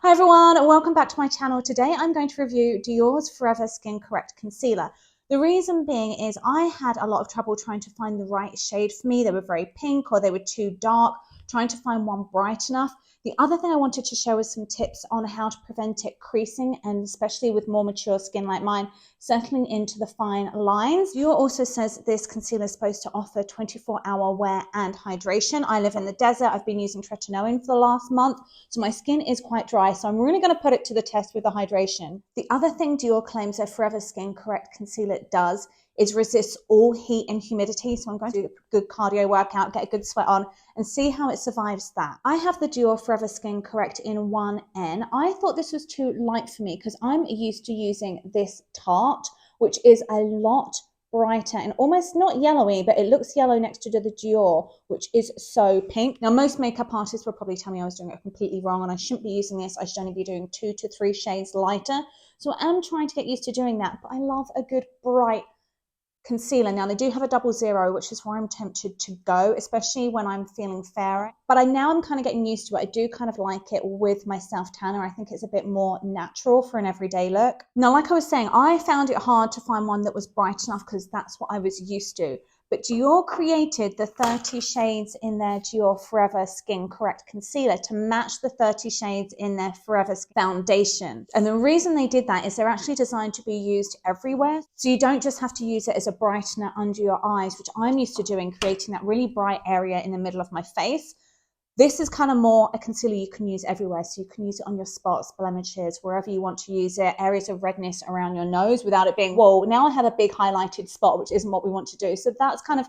Hi everyone, welcome back to my channel. Today I'm going to review Dior's Forever Skin Correct Concealer. The reason being is I had a lot of trouble trying to find the right shade for me. They were very pink or they were too dark, trying to find one bright enough. The other thing I wanted to show is some tips on how to prevent it creasing, and especially with more mature skin like mine, settling into the fine lines. Dior also says this concealer is supposed to offer 24-hour wear and hydration. I live in the desert. I've been using tretinoin for the last month, so my skin is quite dry, so I'm really going to put it to the test with the hydration. The other thing Dior claims their Forever Skin Correct Concealer does is resist all heat and humidity. So I'm going to do a good cardio workout, get a good sweat on, and see how it survives that. I have the Dior Forever Skin Correct in 1N. I thought this was too light for me because I'm used to using this Tarte, which is a lot brighter and almost not yellowy, but it looks yellow next to the Dior, which is so pink. Now, most makeup artists will probably tell me I was doing it completely wrong and I shouldn't be using this. I should only be doing 2 to 3 shades lighter. So I am trying to get used to doing that, but I love a good bright concealer. Now they do have a 00, which is where I'm tempted to go, especially when I'm feeling fairer. But I'm kind of getting used to it. I do kind of like it with my self tanner. I think it's a bit more natural for an everyday look. Now, like I was saying, I found it hard to find one that was bright enough because that's what I was used to. But Dior created the 30 shades in their Dior Forever Skin Correct Concealer to match the 30 shades in their Forever Skin Foundation. And the reason they did that is they're actually designed to be used everywhere. So you don't just have to use it as a brightener under your eyes, which I'm used to doing, creating that really bright area in the middle of my face. This is kind of more a concealer you can use everywhere. So you can use it on your spots, blemishes, wherever you want to use it, areas of redness around your nose without it being, whoa, now I have a big highlighted spot, which isn't what we want to do. So that's kind of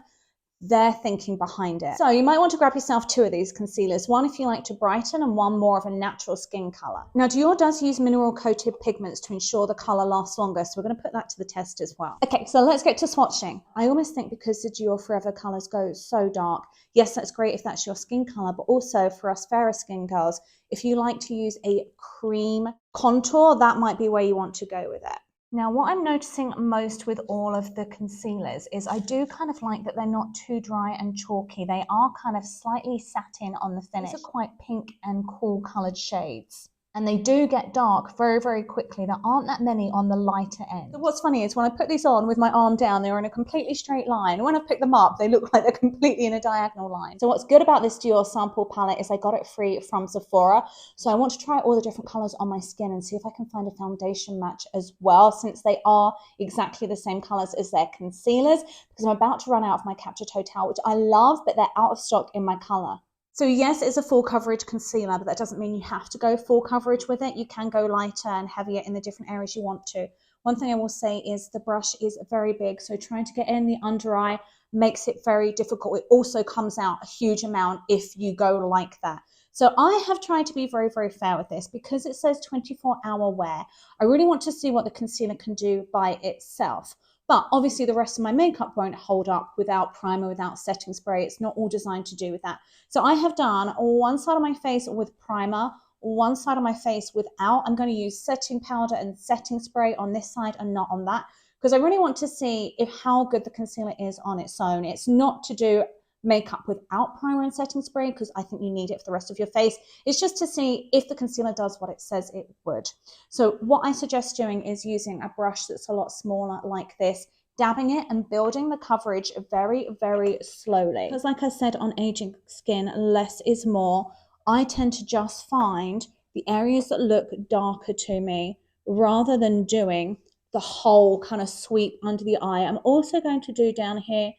their thinking behind it. So you might want to grab yourself 2 of these concealers, one if you like to brighten and one more of a natural skin color. Now Dior does use mineral coated pigments to ensure the color lasts longer, so we're going to put that to the test as well. Okay, so let's get to swatching. I almost think because the Dior Forever colors go so dark, yes, that's great if that's your skin color, but also for us fairer skin girls, if you like to use a cream contour, that might be where you want to go with it. Now, what I'm noticing most with all of the concealers is I do kind of like that they're not too dry and chalky. They are kind of slightly satin on the finish. These are quite pink and cool colored shades. And they do get dark very, very quickly. There aren't that many on the lighter end. So what's funny is when I put these on with my arm down, they're in a completely straight line. When I pick them up, they look like they're completely in a diagonal line. So what's good about this Dior sample palette is I got it free from Sephora. So I want to try all the different colors on my skin and see if I can find a foundation match as well, since they are exactly the same colors as their concealers, because I'm about to run out of my Capture Total, which I love, but they're out of stock in my color. So yes, it's a full coverage concealer, but that doesn't mean you have to go full coverage with it. You can go lighter and heavier in the different areas you want to. One thing I will say is the brush is very big, so trying to get in the under eye makes it very difficult. It also comes out a huge amount if you go like that. So I have tried to be very, very fair with this because it says 24-hour wear. I really want to see what the concealer can do by itself. But obviously the rest of my makeup won't hold up without primer, without setting spray. It's not all designed to do with that. So I have done one side of my face with primer, one side of my face without. I'm going to use setting powder and setting spray on this side and not on that, because I really want to see how good the concealer is on its own. It's not to do makeup without primer and setting spray because I think you need it for the rest of your face. It's just to see if the concealer does what it says it would. So what I suggest doing is using a brush that's a lot smaller like this, dabbing it and building the coverage very, very slowly. Because like I said on aging skin, less is more. I tend to just find the areas that look darker to me rather than doing the whole kind of sweep under the eye. I'm also going to do down here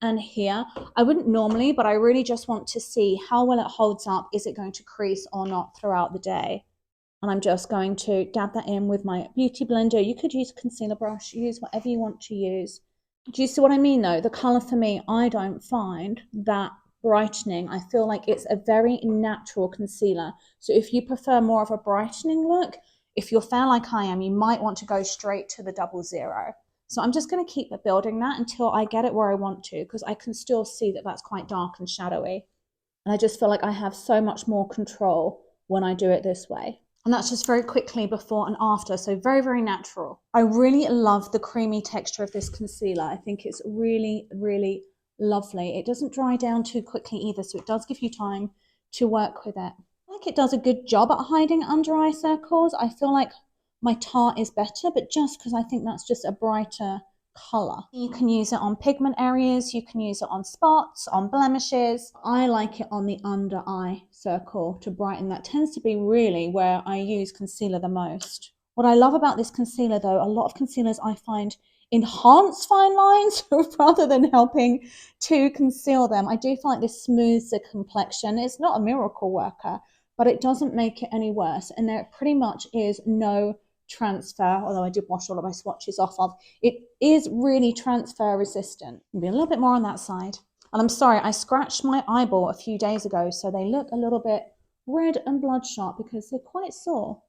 and here. I wouldn't normally, but I really just want to see how well it holds up. Is it going to crease or not throughout the day? And I'm just going to dab that in with my beauty blender. You could use a concealer brush, use whatever you want to use. Do you see what I mean though? The color for me, I don't find that brightening. I feel like it's a very natural concealer. So if you prefer more of a brightening look, if you're fair like I am, you might want to go straight to the 00. So I'm just going to keep building that until I get it where I want to, because I can still see that that's quite dark and shadowy. And I just feel like I have so much more control when I do it this way. And that's just very quickly before and after, so very, very natural. I really love the creamy texture of this concealer. I think it's really, really lovely. It doesn't dry down too quickly either, so it does give you time to work with it. like it does a good job at hiding under eye circles. I feel like my Tarte is better, but just because I think that's just a brighter colour. You can use it on pigment areas, you can use it on spots, on blemishes. I like it on the under eye circle to brighten. That tends to be really where I use concealer the most. What I love about this concealer though, a lot of concealers I find enhance fine lines rather than helping to conceal them. I do feel like this smooths the complexion. It's not a miracle worker, but it doesn't make it any worse. And there pretty much is no transfer, although I did wash all of my swatches off of. It is really transfer resistant. Maybe a little bit more on that side. And I'm sorry, I scratched my eyeball a few days ago, so they look a little bit red and bloodshot because they're quite sore.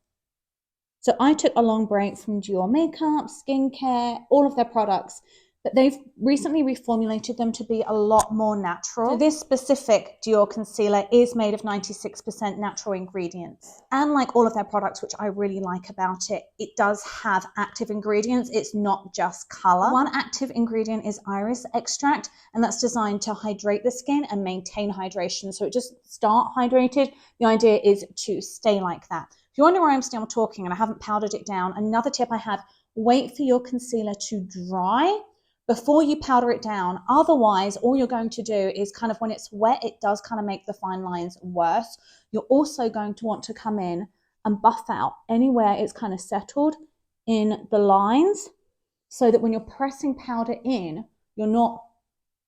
So I took a long break from Dior makeup, skincare, all of their products, but they've recently reformulated them to be a lot more natural. So this specific Dior concealer is made of 96% natural ingredients. And like all of their products, which I really like about it, it does have active ingredients. It's not just color. One active ingredient is iris extract, and that's designed to hydrate the skin and maintain hydration. So it just start hydrated. The idea is to stay like that. If you wonder why I'm still talking and I haven't powdered it down, another tip I have, wait for your concealer to dry before you powder it down. Otherwise, all you're going to do is kind of when it's wet, it does kind of make the fine lines worse. You're also going to want to come in and buff out anywhere it's kind of settled in the lines so that when you're pressing powder in, you're not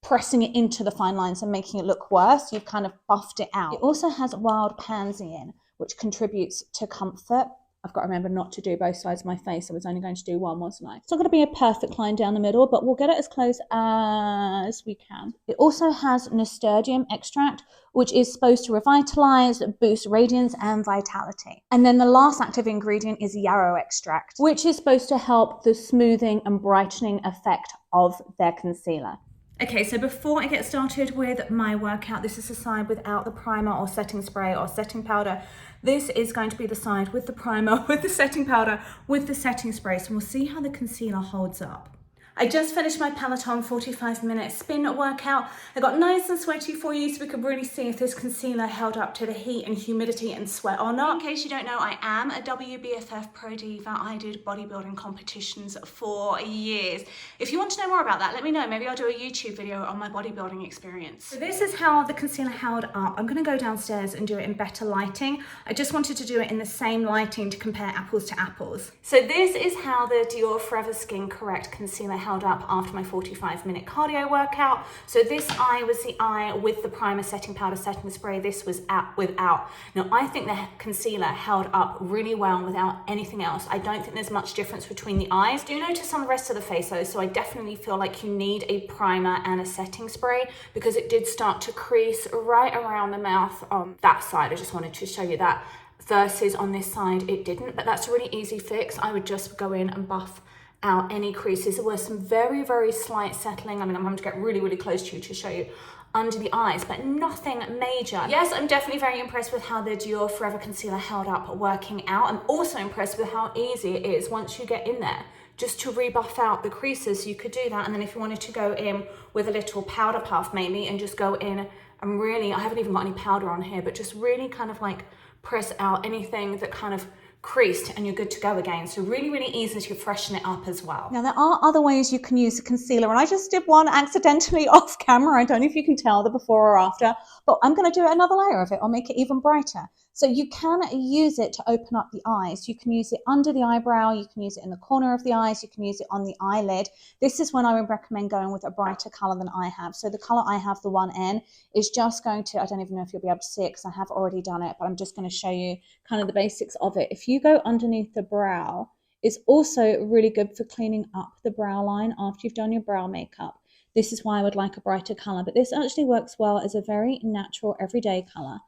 pressing it into the fine lines and making it look worse. You've kind of buffed it out. It also has wild pansy in, which contributes to comfort. I've got to remember not to do both sides of my face. I was only going to do one, wasn't I? It's not going to be a perfect line down the middle, but we'll get it as close as we can. It also has nasturtium extract, which is supposed to revitalize, boost radiance and vitality. And then the last active ingredient is yarrow extract, which is supposed to help the smoothing and brightening effect of their concealer. Okay, so before I get started with my workout, this is the side without the primer or setting spray or setting powder. This is going to be the side with the primer, with the setting powder, with the setting spray. So we'll see how the concealer holds up. I just finished my Peloton 45-minute spin workout. I got nice and sweaty for you so we could really see if this concealer held up to the heat and humidity and sweat or not. In case you don't know, I am a WBFF Pro Diva. I did bodybuilding competitions for years. If you want to know more about that, let me know. Maybe I'll do a YouTube video on my bodybuilding experience. So this is how the concealer held up. I'm gonna go downstairs and do it in better lighting. I just wanted to do it in the same lighting to compare apples to apples. So this is how the Dior Forever Skin Correct Concealer held up after my 45-minute cardio workout. So this eye was the eye with the primer, setting powder, setting spray. This was without. Now I think the concealer held up really well without anything else. I don't think there's much difference between the eyes. Do notice on the rest of the face though, so I definitely feel like you need a primer and a setting spray because it did start to crease right around the mouth on that side. I just wanted to show you that versus on this side it didn't, but that's a really easy fix. I would just go in and buff out any creases. There were some very, very slight settling. I mean, I'm having to get really, really close to you to show you under the eyes, but nothing major. Yes, I'm definitely very impressed with how the Dior Forever Concealer held up working out. I'm also impressed with how easy it is once you get in there just to rebuff out the creases. You could do that, and then if you wanted to go in with a little powder puff maybe and just go in and really, I haven't even got any powder on here, but just really kind of like press out anything that kind of creased and you're good to go again. So really, really easy to freshen it up as well. Now there are other ways you can use the concealer, and I just did one accidentally off camera. I don't know if you can tell the before or after, but I'm going to do another layer of it. I'll make it even brighter. So you can use it to open up the eyes. You can use it under the eyebrow. You can use it in the corner of the eyes. You can use it on the eyelid. This is when I would recommend going with a brighter color than I have. So the color I have, the 1N, is just going to, I don't even know if you'll be able to see it because I have already done it, but I'm just going to show you kind of the basics of it. If you go underneath the brow, it's also really good for cleaning up the brow line after you've done your brow makeup. This is why I would like a brighter color, but this actually works well as a very natural everyday color.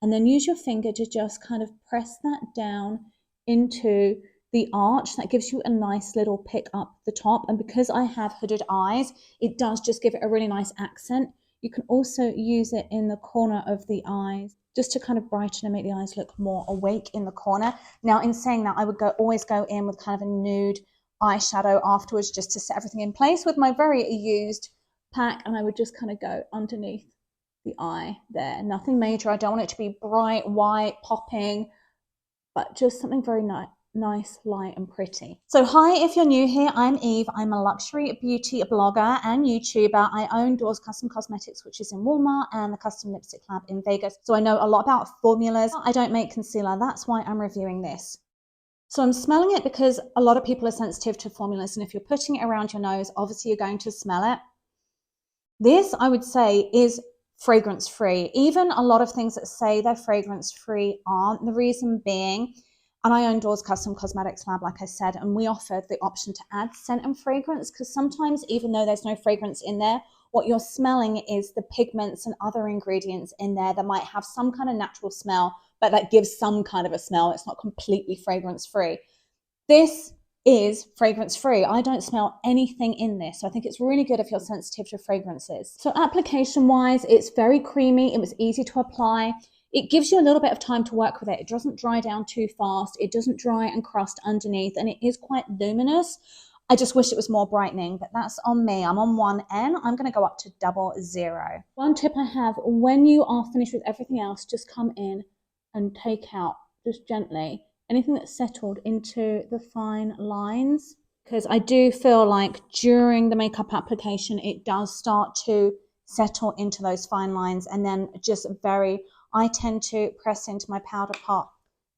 And then use your finger to just kind of press that down into the arch. That gives you a nice little pick up the top. And because I have hooded eyes, it does just give it a really nice accent. You can also use it in the corner of the eyes just to kind of brighten and make the eyes look more awake in the corner. Now, in saying that, I would always go in with kind of a nude eyeshadow afterwards just to set everything in place with my very used pack, and I would just kind of go underneath the eye there. Nothing major. I don't want it to be bright, white, popping, but just something very nice, light and pretty. So hi, if you're new here, I'm Eve. I'm a luxury beauty blogger and YouTuber. I own Dior's Custom Cosmetics, which is in Walmart, and the Custom Lipstick Lab in Vegas. So I know a lot about formulas. I don't make concealer. That's why I'm reviewing this. So I'm smelling it because a lot of people are sensitive to formulas, and if you're putting it around your nose, obviously you're going to smell it. This, I would say, is fragrance free. Even a lot of things that say they're fragrance free aren't. The reason being, and I own Dior's Custom Cosmetics Lab, like I said, and we offered the option to add scent and fragrance, because sometimes, even though there's no fragrance in there, what you're smelling is the pigments and other ingredients in there that might have some kind of natural smell, but that gives some kind of a smell. It's not completely fragrance free. This is fragrance free. I don't smell anything in this. So I think it's really good if you're sensitive to fragrances. So application wise, it's very creamy. It was easy to apply. It gives you a little bit of time to work with it. It doesn't dry down too fast. It doesn't dry and crust underneath, and it is quite luminous. I just wish it was more brightening, but that's on me. I'm on 1N. I'm going to go up to 00. One tip I have, when you are finished with everything else, just come in and take out, just gently, anything that's settled into the fine lines, because I do feel like during the makeup application, it does start to settle into those fine lines, and then just I tend to press into my powder pot,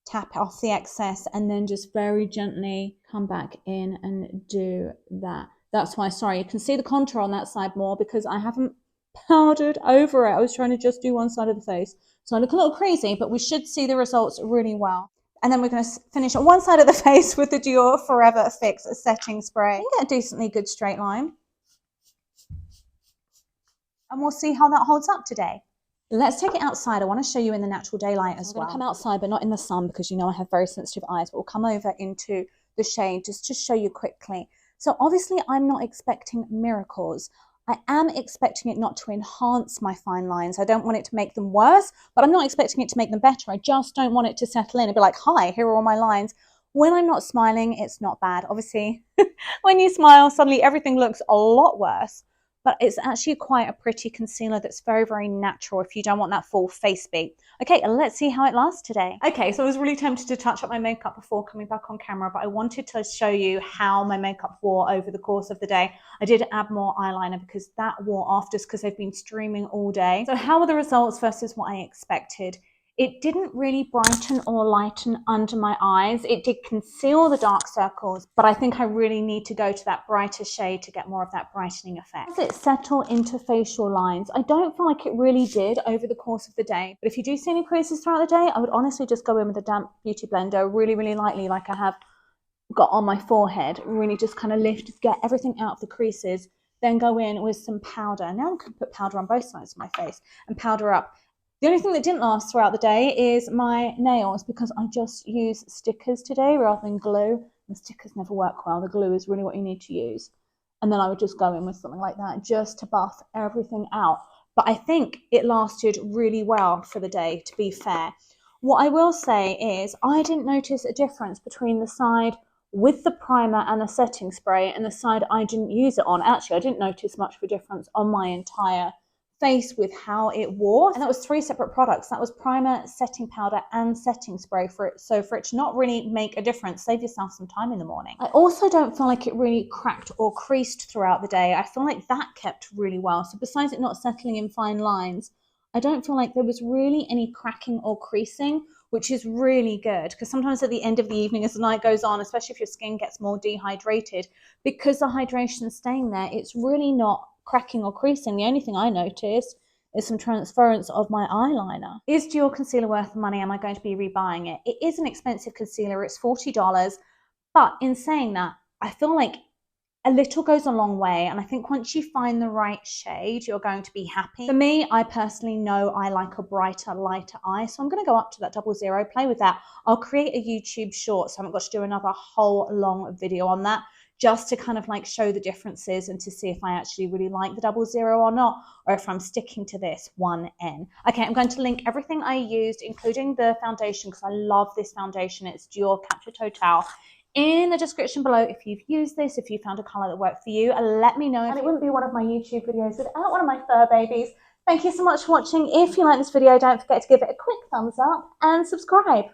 tap off the excess, and then just very gently come back in and do that. That's why, sorry, you can see the contour on that side more because I haven't powdered over it. I was trying to just do one side of the face. So I look a little crazy, but we should see the results really well. And then we're going to finish on one side of the face with the Dior Forever Fix setting spray. You get a decently good straight line. And we'll see how that holds up today. Let's take it outside. I want to show you in the natural daylight as well. I'm going to come outside, but not in the sun, because you know I have very sensitive eyes. But we'll come over into the shade just to show you quickly. So obviously I'm not expecting miracles. I am expecting it not to enhance my fine lines. I don't want it to make them worse, but I'm not expecting it to make them better. I just don't want it to settle in and be like, hi, here are all my lines. When I'm not smiling, it's not bad. Obviously, when you smile, suddenly everything looks a lot worse. But it's actually quite a pretty concealer that's very, very natural if you don't want that full face beat. Okay, let's see how it lasts today. Okay, so I was really tempted to touch up my makeup before coming back on camera, but I wanted to show you how my makeup wore over the course of the day. I did add more eyeliner because that wore off just because I've been streaming all day. So how were the results versus what I expected? It didn't really brighten or lighten under my eyes. It did conceal the dark circles, but I think I really need to go to that brighter shade to get more of that brightening effect. Does it settle into facial lines? I don't feel like it really did over the course of the day, but if you do see any creases throughout the day, I would honestly just go in with a damp beauty blender really, really lightly, like I have got on my forehead, really just kind of lift, get everything out of the creases, then go in with some powder. Now I'm going to put powder on both sides of my face and powder up. The only thing that didn't last throughout the day is my nails, because I just use stickers today rather than glue. The stickers never work well. The glue is really what you need to use. And then I would just go in with something like that just to buff everything out. But I think it lasted really well for the day, to be fair. What I will say is I didn't notice a difference between the side with the primer and the setting spray and the side I didn't use it on. Actually, I didn't notice much of a difference on my entire face with how it wore. And that was 3 separate products. That was primer, setting powder, and setting spray for it. So for it to not really make a difference, save yourself some time in the morning. I also don't feel like it really cracked or creased throughout the day. I feel like that kept really well. So besides it not settling in fine lines, I don't feel like there was really any cracking or creasing, which is really good, because sometimes at the end of the evening as the night goes on, especially if your skin gets more dehydrated, because the hydration's staying there, it's really not cracking or creasing. The only thing I noticed is some transference of my eyeliner. Is Dior concealer worth the money? Am I going to be rebuying it? It is an expensive concealer. It's $40. But in saying that, I feel like a little goes a long way, and I think once you find the right shade, you're going to be happy. For me, I personally know I like a brighter, lighter eye, so I'm going to go up to that 00, play with that. I'll create a YouTube short, so I haven't got to do another whole long video on that, just to kind of like show the differences and to see if I actually really like the 00 or not, or if I'm sticking to this 1N. Okay, I'm going to link everything I used, including the foundation, because I love this foundation. It's Dior Capture Total, in the description below. If you've used this, if you found a color that worked for you, let me know. And it wouldn't be one of my YouTube videos without one of my fur babies. Thank you so much for watching. If you like this video, don't forget to give it a quick thumbs up and subscribe.